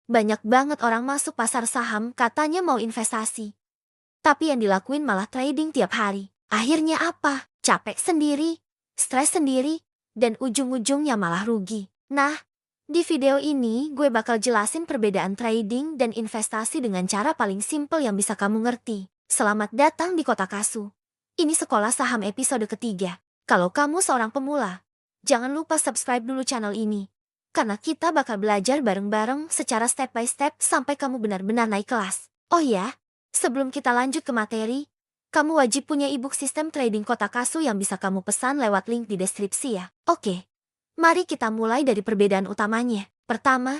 Banyak banget orang masuk pasar saham katanya mau investasi. Tapi yang dilakuin malah trading tiap hari. Akhirnya apa? Capek sendiri, stres sendiri, dan ujung-ujungnya malah rugi. Nah, di video ini gue bakal jelasin perbedaan trading dan investasi dengan cara paling simple yang bisa kamu ngerti. Selamat datang di Kota Kasu. Ini Sekolah Saham episode ketiga. Kalau kamu seorang pemula, jangan lupa subscribe dulu channel ini. Karena kita bakal belajar bareng-bareng secara step by step sampai kamu benar-benar naik kelas. Oh ya, sebelum kita lanjut ke materi, kamu wajib punya ebook sistem trading Kota Kasu yang bisa kamu pesan lewat link di deskripsi ya. Oke, mari kita mulai dari perbedaan utamanya. Pertama,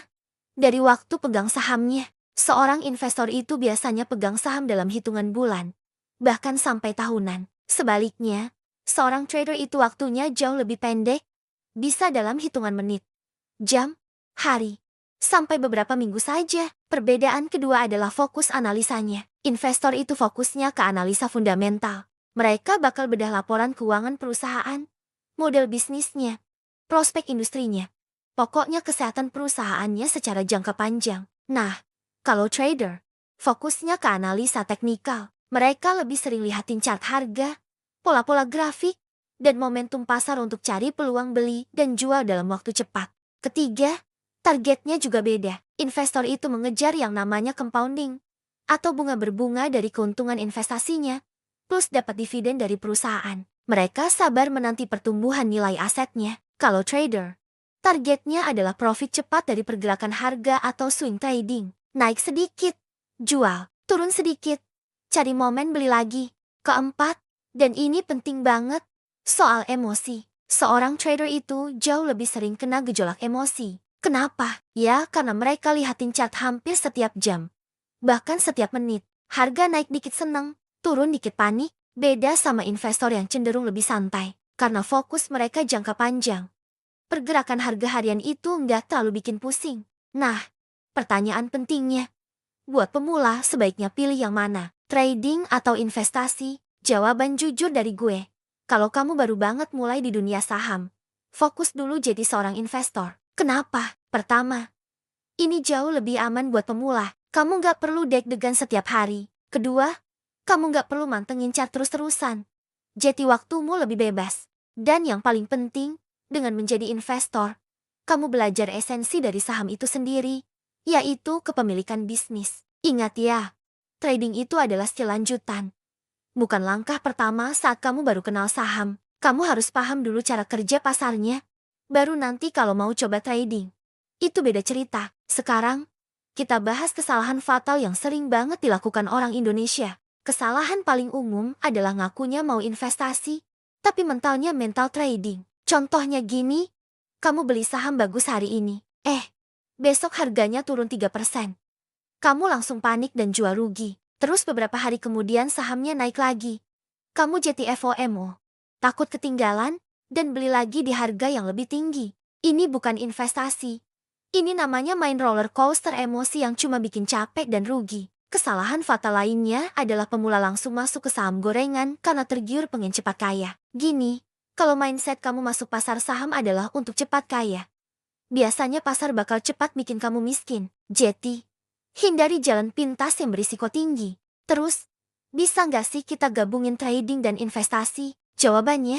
dari waktu pegang sahamnya. Seorang investor itu biasanya pegang saham dalam hitungan bulan, bahkan sampai tahunan. Sebaliknya, seorang trader itu waktunya jauh lebih pendek, bisa dalam hitungan menit, jam, hari, sampai beberapa minggu saja. Perbedaan kedua adalah fokus analisanya. Investor itu fokusnya ke analisa fundamental. Mereka bakal bedah laporan keuangan perusahaan, model bisnisnya, prospek industrinya, pokoknya kesehatan perusahaannya secara jangka panjang. Nah, kalau trader, fokusnya ke analisa teknikal. Mereka lebih sering lihatin chart harga, pola-pola grafik, dan momentum pasar untuk cari peluang beli dan jual dalam waktu cepat. Ketiga, targetnya juga beda. Investor itu mengejar yang namanya compounding, atau bunga berbunga dari keuntungan investasinya, plus dapat dividen dari perusahaan. Mereka sabar menanti pertumbuhan nilai asetnya. Kalau trader, targetnya adalah profit cepat dari pergerakan harga atau swing trading. Naik sedikit, jual, turun sedikit, cari momen beli lagi. Keempat, dan ini penting banget, soal emosi. Seorang trader itu jauh lebih sering kena gejolak emosi. Kenapa? Ya, karena mereka lihatin chart hampir setiap jam, bahkan setiap menit. Harga naik dikit seneng, turun dikit panik. Beda sama investor yang cenderung lebih santai, karena fokus mereka jangka panjang. Pergerakan harga harian itu nggak terlalu bikin pusing. Nah, pertanyaan pentingnya, buat pemula sebaiknya pilih yang mana? Trading atau investasi? Jawaban jujur dari gue. Kalau kamu baru banget mulai di dunia saham, fokus dulu jadi seorang investor. Kenapa? Pertama, ini jauh lebih aman buat pemula. Kamu nggak perlu deg-degan setiap hari. Kedua, kamu nggak perlu mantengin chart terus-terusan. Jadi waktumu lebih bebas. Dan yang paling penting, dengan menjadi investor, kamu belajar esensi dari saham itu sendiri, yaitu kepemilikan bisnis. Ingat ya, trading itu adalah skill lanjutan, bukan langkah pertama saat kamu baru kenal saham. Kamu harus paham dulu cara kerja pasarnya, baru nanti kalau mau coba trading, itu beda cerita. Sekarang, kita bahas kesalahan fatal yang sering banget dilakukan orang Indonesia. Kesalahan paling umum adalah ngakunya mau investasi, tapi mentalnya mental trading. Contohnya gini, kamu beli saham bagus hari ini. Besok harganya turun 3%. Kamu langsung panik dan jual rugi. Terus beberapa hari kemudian sahamnya naik lagi. Kamu jadi FOMO, takut ketinggalan, dan beli lagi di harga yang lebih tinggi. Ini bukan investasi. Ini namanya main roller coaster emosi yang cuma bikin capek dan rugi. Kesalahan fatal lainnya adalah pemula langsung masuk ke saham gorengan karena tergiur pengen cepat kaya. Gini, kalau mindset kamu masuk pasar saham adalah untuk cepat kaya, biasanya pasar bakal cepat bikin kamu miskin. Jadi, hindari jalan pintas yang berisiko tinggi. Terus, bisa nggak sih kita gabungin trading dan investasi? Jawabannya,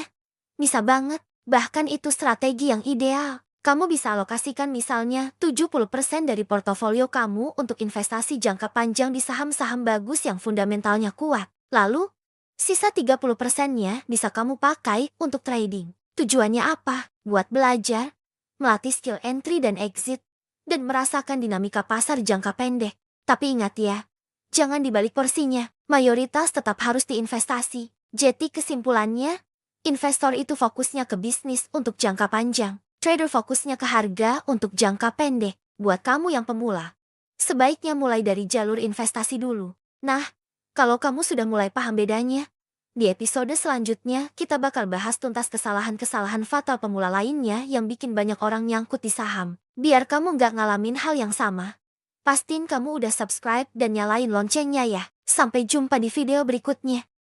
bisa banget. Bahkan itu strategi yang ideal. Kamu bisa alokasikan misalnya 70% dari portofolio kamu untuk investasi jangka panjang di saham-saham bagus yang fundamentalnya kuat. Lalu, sisa 30%-nya bisa kamu pakai untuk trading. Tujuannya apa? Buat belajar, melatih skill entry dan exit, dan merasakan dinamika pasar jangka pendek. Tapi ingat ya, jangan dibalik porsinya. Mayoritas tetap harus diinvestasi. Jadi kesimpulannya, investor itu fokusnya ke bisnis untuk jangka panjang. Trader fokusnya ke harga untuk jangka pendek. Buat kamu yang pemula, sebaiknya mulai dari jalur investasi dulu. Nah, kalau kamu sudah mulai paham bedanya, di episode selanjutnya kita bakal bahas tuntas kesalahan-kesalahan fatal pemula lainnya yang bikin banyak orang nyangkut di saham. Biar kamu nggak ngalamin hal yang sama, pastiin kamu udah subscribe dan nyalain loncengnya ya. Sampai jumpa di video berikutnya.